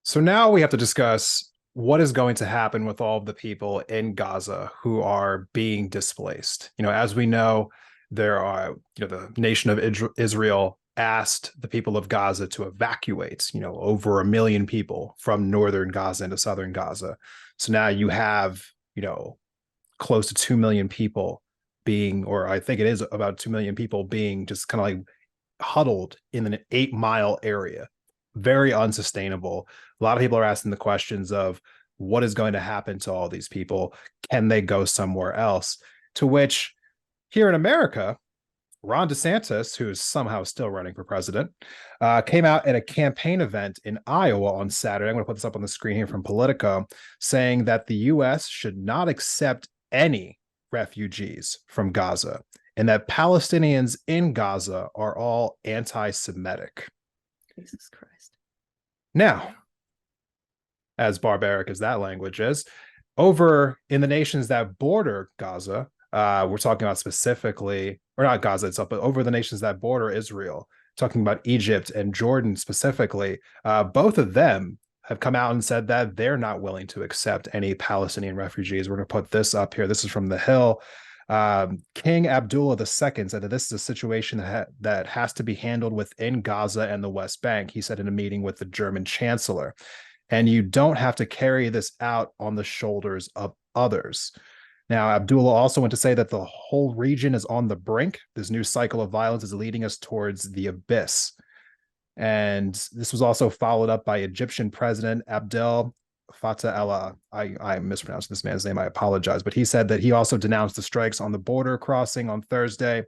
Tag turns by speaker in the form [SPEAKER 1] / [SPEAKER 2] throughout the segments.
[SPEAKER 1] So now we have to discuss what is going to happen with all of the people in Gaza who are being displaced. As we know, there are, the nation of Israel asked the people of Gaza to evacuate, over 1 million people from northern Gaza into southern Gaza. So now you have, close to 2 million people being, or I think it is about 2 million people being just kind of like huddled in an 8 mile area. Very unsustainable. A lot of people are asking the questions of what is going to happen to all these people? Can they go somewhere else? To which, here in America, Ron DeSantis, who is somehow still running for president, came out at a campaign event in Iowa on Saturday. I'm going to put this up on the screen here from Politico, saying that the U.S. should not accept any refugees from Gaza and that Palestinians in Gaza are all anti-Semitic.
[SPEAKER 2] Jesus Christ.
[SPEAKER 1] Now, as barbaric as that language is, over in the nations that border Gaza, we're talking about specifically, or not Gaza itself, but over the nations that border Israel, talking about Egypt and Jordan specifically, both of them have come out and said that they're not willing to accept any Palestinian refugees. We're going to put this up here. This is from The Hill. King Abdullah II said that this is a situation that has to be handled within Gaza and the West Bank, he said in a meeting with the German chancellor. And you don't have to carry this out on the shoulders of others. Now, Abdullah also went to say that the whole region is on the brink. This new cycle of violence is leading us towards the abyss. And this was also followed up by Egyptian President Abdel Fattah I mispronounced this man's name. I apologize. But he said that he also denounced the strikes on the border crossing on Thursday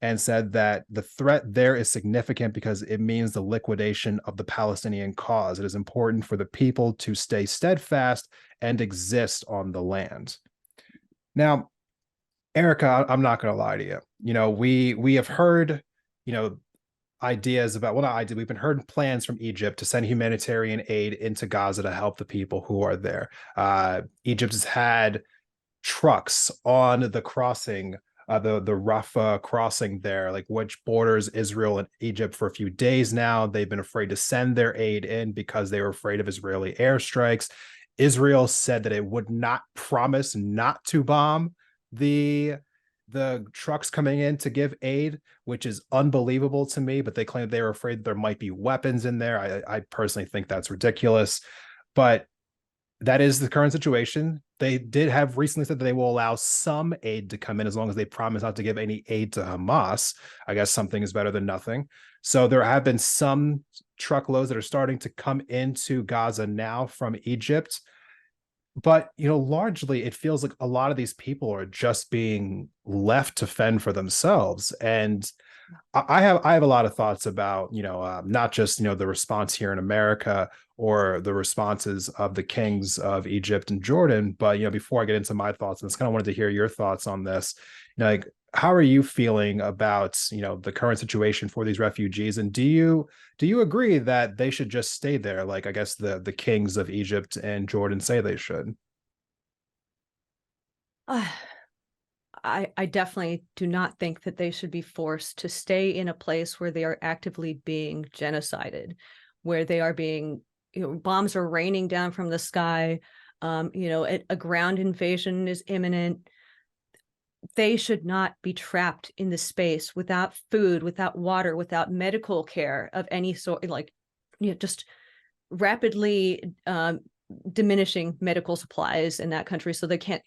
[SPEAKER 1] and said that the threat there is significant because it means the liquidation of the Palestinian cause. It is important for the people to stay steadfast and exist on the land. Now, Erica, I'm not going to lie to you. We have heard, ideas about, well, not ideas, we've been heard plans from Egypt to send humanitarian aid into Gaza to help the people who are there. Egypt has had trucks on the crossing, the Rafah crossing there, like which borders Israel and Egypt for a few days now. They've been afraid to send their aid in because they were afraid of Israeli airstrikes. Israel said that it would not promise not to bomb the trucks coming in to give aid, which is unbelievable to me, but they claim they were afraid there might be weapons in there. I personally think that's ridiculous, but that is the current situation. They did have recently said that they will allow some aid to come in as long as they promise not to give any aid to Hamas. I guess something is better than nothing. So there have been some truckloads that are starting to come into Gaza now from Egypt. But, largely it feels like a lot of these people are just being left to fend for themselves. And I have a lot of thoughts about, not just, the response here in America or the responses of the kings of Egypt and Jordan, but, before I get into my thoughts, I just kind of wanted to hear your thoughts on this. Like, how are you feeling about, the current situation for these refugees? And do you agree that they should just stay there? Like, I guess the kings of Egypt and Jordan say they should.
[SPEAKER 2] I definitely do not think that they should be forced to stay in a place where they are actively being genocided, where they are being, bombs are raining down from the sky. A ground invasion is imminent. They should not be trapped in this space without food, without water, without medical care of any sort, just rapidly diminishing medical supplies in that country. So they can't,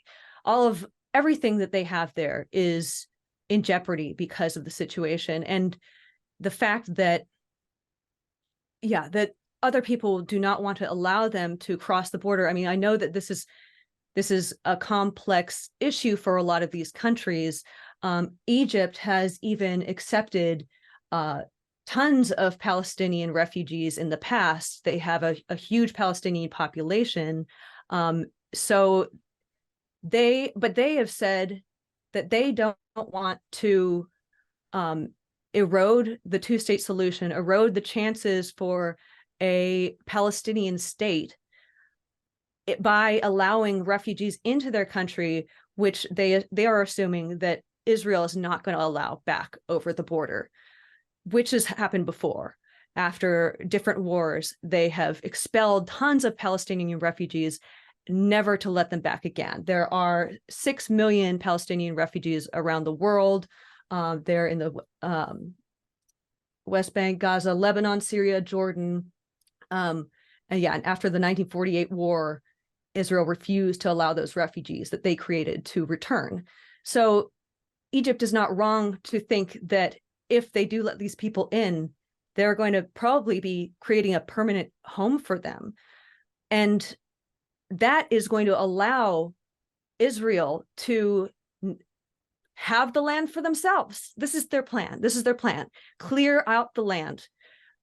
[SPEAKER 2] everything that they have there is in jeopardy because of the situation. And the fact that, that other people do not want to allow them to cross the border. I mean, I know that this is a complex issue for a lot of these countries. Egypt has even accepted tons of Palestinian refugees in the past. They have a huge Palestinian population. But they have said that they don't want to erode the two-state solution, erode the chances for a Palestinian state by allowing refugees into their country, which they are assuming that Israel is not going to allow back over the border, which has happened before. after different wars, they have expelled tons of Palestinian refugees, never to let them back again. There are 6 million Palestinian refugees around the world. They're in the West Bank, Gaza, Lebanon, Syria, Jordan. And after the 1948 war, Israel refused to allow those refugees that they created to return. So Egypt is not wrong to think that if they do let these people in, they're going to probably be creating a permanent home for them. And that is going to allow Israel to have the land for themselves. This is their plan. This is their plan. Clear out the land,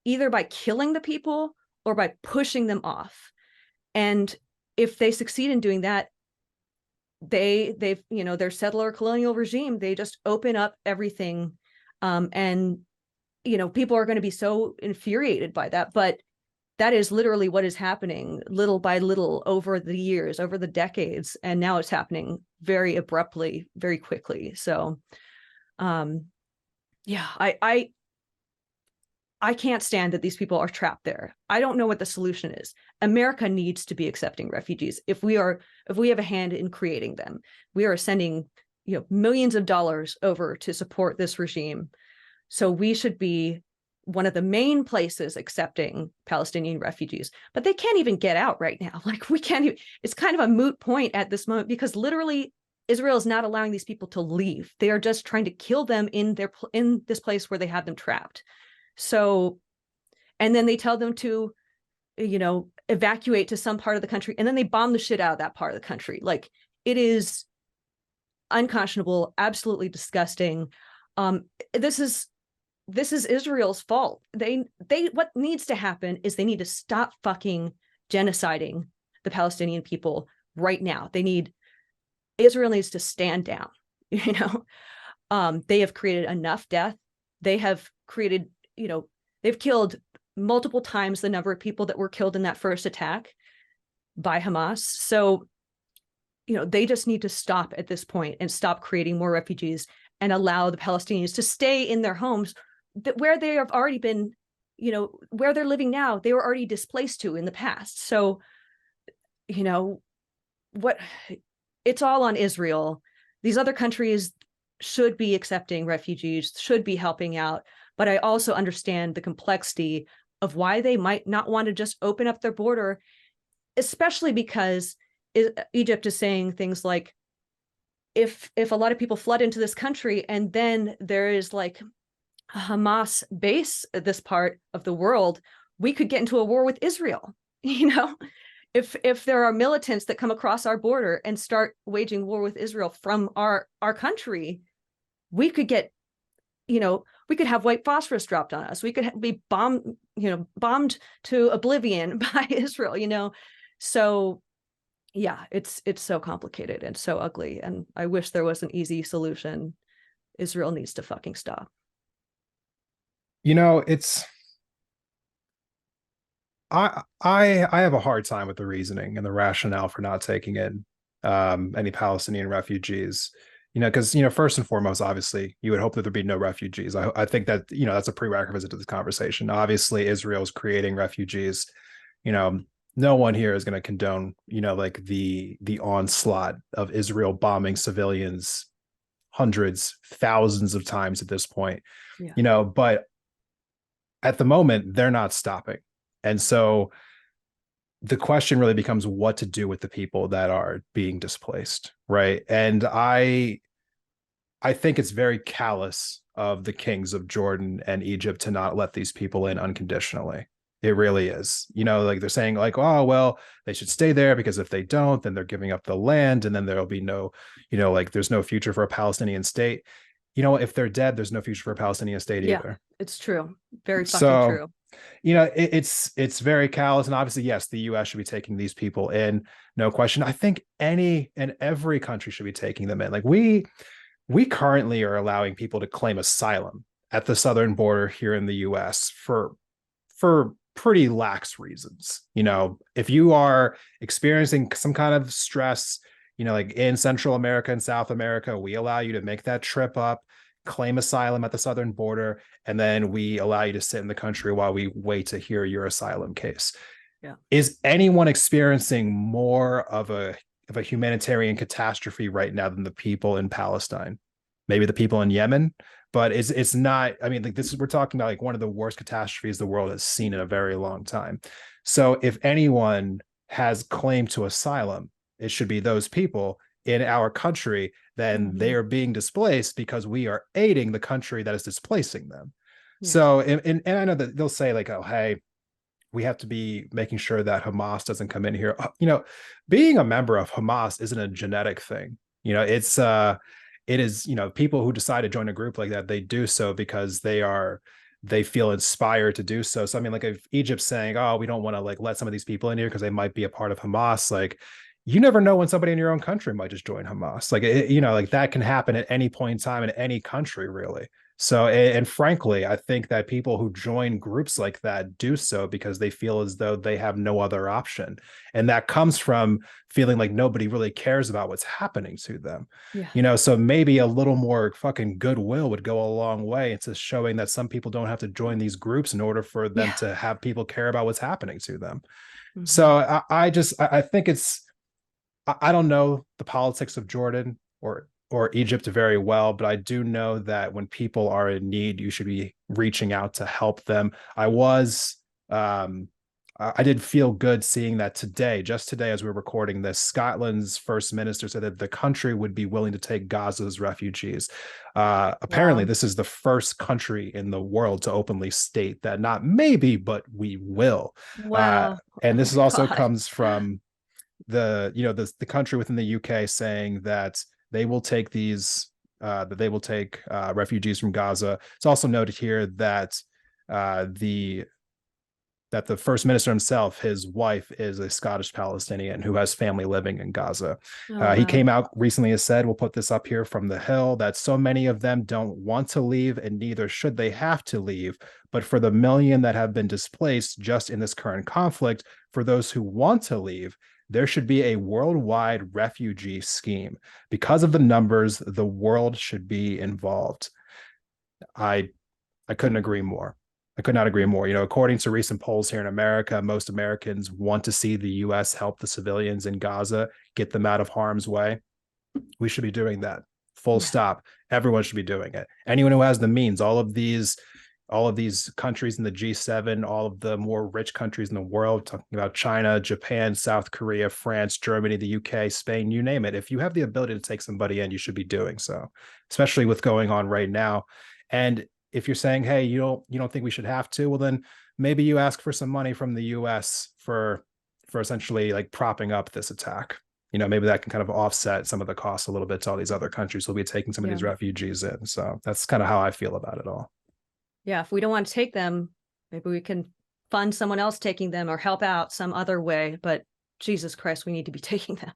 [SPEAKER 2] either by killing the people or by pushing them off. And if they succeed in doing that, they've their settler colonial regime, they just open up everything, and people are going to be so infuriated by that, but that is literally what is happening little by little over the years, over the decades, and now it's happening very abruptly, very quickly. So I can't stand that these people are trapped there. I don't know what the solution is. America needs to be accepting refugees. If we have a hand in creating them, we are sending millions of dollars over to support this regime. So we should be one of the main places accepting Palestinian refugees, but they can't even get out right now. Like we can't even, it's kind of a moot point at this moment, because literally Israel is not allowing these people to leave. They are just trying to kill them in this place where they have them trapped. So, and then they tell them to, evacuate to some part of the country, and then they bomb the shit out of that part of the country. Like, it is unconscionable, absolutely disgusting. This is Israel's fault. What needs to happen is they need to stop fucking genociding the Palestinian people right now. Israel needs to stand down. They have created enough death. They have created, they've killed multiple times the number of people that were killed in that first attack by Hamas. So, they just need to stop at this point and stop creating more refugees and allow the Palestinians to stay in their homes where they have already been, where they're living now, they were already displaced to in the past. So, it's all on Israel. These other countries should be accepting refugees, should be helping out. But I also understand the complexity of why they might not want to just open up their border, especially because Egypt is saying things like, if a lot of people flood into this country and then there is like a Hamas base at this part of the world, we could get into a war with Israel. If there are militants that come across our border and start waging war with Israel from our country, we could get, we could have white phosphorus dropped on us. We could be bombed to oblivion by Israel, So yeah, it's so complicated and so ugly. And I wish there was an easy solution. Israel needs to fucking stop.
[SPEAKER 1] I have a hard time with the reasoning and the rationale for not taking in any Palestinian refugees. Because first and foremost, obviously, you would hope that there'd be no refugees. I think that that's a prerequisite to this conversation. Obviously, Israel's creating refugees. No one here is going to condone like the onslaught of Israel bombing civilians hundreds, thousands of times at this point.
[SPEAKER 2] Yeah.
[SPEAKER 1] But at the moment, they're not stopping. And so the question really becomes what to do with the people that are being displaced, right? And I think it's very callous of the kings of Jordan and Egypt to not let these people in unconditionally. It really is. Like they're saying like, oh, well, they should stay there because if they don't, then they're giving up the land and then there'll be no, like there's no future for a Palestinian state. If they're dead, there's no future for a Palestinian state either.
[SPEAKER 2] It's true. Very fucking true.
[SPEAKER 1] It's very callous. And obviously, yes, the US should be taking these people in, no question. I think any and every country should be taking them in. Like we currently are allowing people to claim asylum at the southern border here in the US for pretty lax reasons. If you are experiencing some kind of stress, like in Central America and South America, we allow you to make that trip up, claim asylum at the southern border, and then we allow you to sit in the country while we wait to hear your asylum case.
[SPEAKER 2] Yeah.
[SPEAKER 1] Is anyone experiencing more of a humanitarian catastrophe right now than the people in Palestine? Maybe the people in Yemen, but it's not. I mean, like this is we're talking about like one of the worst catastrophes the world has seen in a very long time. So if anyone has claim to asylum, it should be those people in our country. Then they
[SPEAKER 2] Mhm.
[SPEAKER 1] are being displaced because we are aiding the country that is displacing them.
[SPEAKER 2] Yeah.
[SPEAKER 1] So, and I know that they'll say like, oh, hey, we have to be making sure that Hamas doesn't come in here. Being a member of Hamas isn't a genetic thing. It is, people who decide to join a group like that, they do so because they feel inspired to do so. So I mean, like if Egypt's saying, oh, we don't want to like let some of these people in here because they might be a part of Hamas, like you never know when somebody in your own country might just join Hamas. Like like that can happen at any point in time in any country, really. So, and frankly, I think that people who join groups like that do so because they feel as though they have no other option. And that comes from feeling like nobody really cares about what's happening to them.
[SPEAKER 2] Yeah.
[SPEAKER 1] So maybe a little more fucking goodwill would go a long way into showing that some people don't have to join these groups in order for them
[SPEAKER 2] Yeah.
[SPEAKER 1] to have people care about what's happening to them.
[SPEAKER 2] Mhm.
[SPEAKER 1] So I think I don't know the politics of Jordan or Egypt very well, but I do know that when people are in need, you should be reaching out to help them. I did feel good seeing that today, just today as we're recording this, Scotland's First Minister said that the country would be willing to take Gaza's refugees. Apparently,
[SPEAKER 2] Wow.
[SPEAKER 1] this is the first country in the world to openly state that not maybe, but we will.
[SPEAKER 2] Wow.
[SPEAKER 1] And
[SPEAKER 2] Oh
[SPEAKER 1] this
[SPEAKER 2] my
[SPEAKER 1] is also
[SPEAKER 2] God.
[SPEAKER 1] comes from the country within the UK saying that they will take refugees from Gaza. It's also noted here that the First Minister himself, his wife, is a Scottish Palestinian who has family living in Gaza.
[SPEAKER 2] Oh
[SPEAKER 1] He
[SPEAKER 2] wow.
[SPEAKER 1] came out recently and said, we'll put this up here from the Hill, that so many of them don't want to leave and neither should they have to leave. But for the million that have been displaced just in this current conflict, for those who want to leave, there should be a worldwide refugee scheme. Because of the numbers, the world should be involved. I I couldn't agree more. I could not agree
[SPEAKER 2] Yeah.
[SPEAKER 1] more. According to recent polls here in America, most Americans want to see the US help the civilians in Gaza, get them out of harm's way. We should be doing that. Full
[SPEAKER 2] Yeah.
[SPEAKER 1] stop. Everyone should be doing it. Anyone who has the means, all of these countries in the G7, all of the more rich countries in the world, talking about China, Japan, South Korea, France, Germany, the UK, Spain, you name it. If you have the ability to take somebody in, you should be doing so, especially with going on right now. And if you're saying, hey, you don't think we should have to, well, then maybe you ask for some money from the US for essentially like propping up this attack. Maybe that can kind of offset some of the costs a little bit to all these other countries who'll be taking some of
[SPEAKER 2] Yeah.
[SPEAKER 1] these refugees in. So that's kind of how I feel about it all.
[SPEAKER 2] Yeah. If we don't want to take them, maybe we can fund someone else taking them or help out some other way. But Jesus Christ, we need to be taking them.